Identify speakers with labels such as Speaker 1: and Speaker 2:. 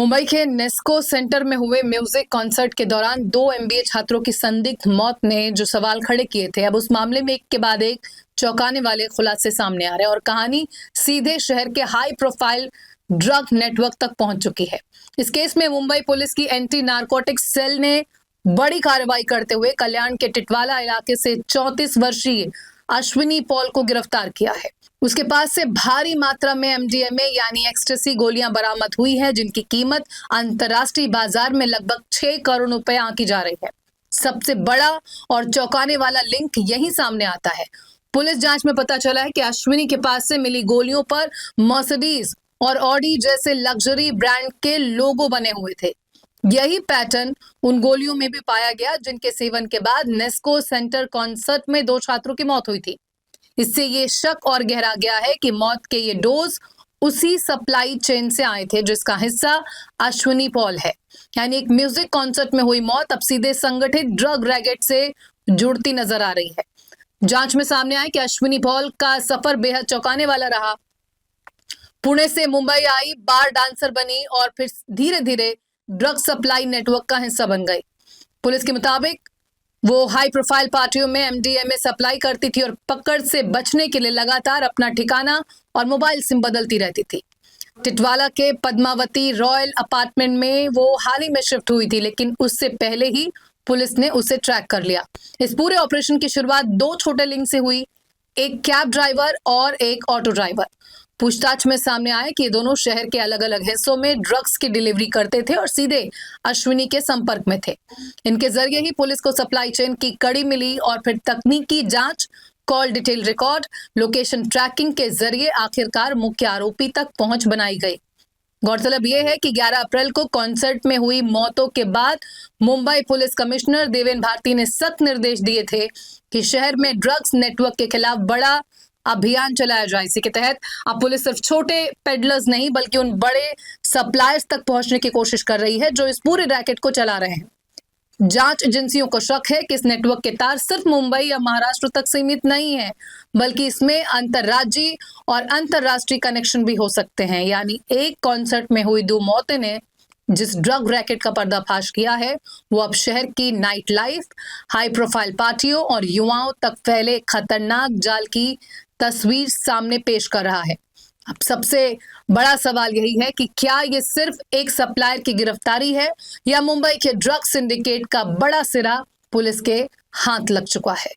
Speaker 1: मुंबई के नेस्को सेंटर में हुए म्यूजिक कॉन्सर्ट के दौरान 2 एमबीए छात्रों की संदिग्ध मौत ने जो सवाल खड़े किए थे, अब उस मामले में एक के बाद एक चौंकाने वाले खुलासे सामने आ रहे हैं और कहानी सीधे शहर के हाई प्रोफाइल ड्रग नेटवर्क तक पहुंच चुकी है। इस केस में मुंबई पुलिस की एंटी नारकोटिक्स सेल ने बड़ी कार्रवाई करते हुए कल्याण के टिटवाला इलाके से 34 वर्षीय अश्विनी पॉल को गिरफ्तार किया है। उसके पास से भारी मात्रा में एमडीएमए यानी एक्सटेसी गोलियां बरामद हुई है, जिनकी कीमत अंतर्राष्ट्रीय बाजार में लगभग 6 करोड़ रुपए आंकी जा रही है। सबसे बड़ा और चौंकाने वाला लिंक यहीं सामने आता है। पुलिस जांच में पता चला है कि अश्विनी के पास से मिली गोलियों पर मर्सिडीज और ऑडी जैसे लग्जरी ब्रांड के लोगो बने हुए थे। यही पैटर्न उन गोलियों में भी पाया गया जिनके सेवन के बाद नेस्को सेंटर कॉन्सर्ट में 2 छात्रों की मौत हुई थी। इससे ये शक और गहरा गया है कि मौत के ये डोज उसी सप्लाई चेन से आए थे जिसका हिस्सा अश्विनी पॉल है। यानी एक म्यूजिक कॉन्सर्ट में हुई मौत अब सीधे संगठित ड्रग रैकेट से जुड़ती नजर आ रही है। जांच में सामने आया कि अश्विनी पॉल का सफर बेहद चौंकाने वाला रहा। पुणे से मुंबई आई, बार डांसर बनी और फिर धीरे धीरे ड्रग सप्लाई नेटवर्क का हिस्सा बन गई। पुलिस के मुताबिक वो हाई प्रोफाइल पार्टियों में एमडीएमए सप्लाई करती थी और पकड़ से बचने के लिए लगातार अपना ठिकाना और मोबाइल सिम बदलती रहती थी। टिटवाला के पद्मावती रॉयल अपार्टमेंट में वो हाल ही में शिफ्ट हुई थी, लेकिन उससे पहले ही पुलिस ने उसे ट्रैक कर लिया। इस पूरे ऑपरेशन की शुरुआत 2 छोटे लिंक से हुई, एक कैब ड्राइवर और एक ऑटो ड्राइवर। पूछताछ में सामने आया कि ये दोनों शहर के अलग अलग हिस्सों में ड्रग्स की डिलीवरी करते थे और सीधे अश्विनी के संपर्क में थे। इनके जरिए ही पुलिस को सप्लाई चेन की कड़ी मिली और फिर तकनीकी जांच, call detail record, location tracking के जरिए आखिरकार मुख्य आरोपी तक पहुंच बनाई गई। गौरतलब यह है कि 11 अप्रैल को कॉन्सर्ट में हुई मौतों के बाद मुंबई पुलिस कमिश्नर देवेन भारती ने सख्त निर्देश दिए थे कि शहर में ड्रग्स नेटवर्क के खिलाफ बड़ा अभियान चलाया जाए। इसी के तहत अब पुलिस सिर्फ छोटे पेडलर्स नहीं बल्कि उन बड़े सप्लायर्स तक पहुंचने की कोशिश कर रही है जो इस पूरे रैकेट को चला रहे हैं। जांच एजेंसियों को शक है कि इस नेटवर्क के तार सिर्फ मुंबई या महाराष्ट्र तक सीमित नहीं है, बल्कि इसमें अंतर्राज्यीय और अंतर्राष्ट्रीय कनेक्शन भी हो सकते हैं। यानी एक कॉन्सर्ट में हुई 2 मौतें ने जिस ड्रग रैकेट का पर्दाफाश किया है, वो अब शहर की नाइट लाइफ, हाई प्रोफाइल पार्टियों और युवाओं तक फैले खतरनाक जाल की तस्वीर सामने पेश कर रहा है। अब सबसे बड़ा सवाल यही है कि क्या ये सिर्फ एक सप्लायर की गिरफ्तारी है या मुंबई के ड्रग सिंडिकेट का बड़ा सिरा पुलिस के हाथ लग चुका है।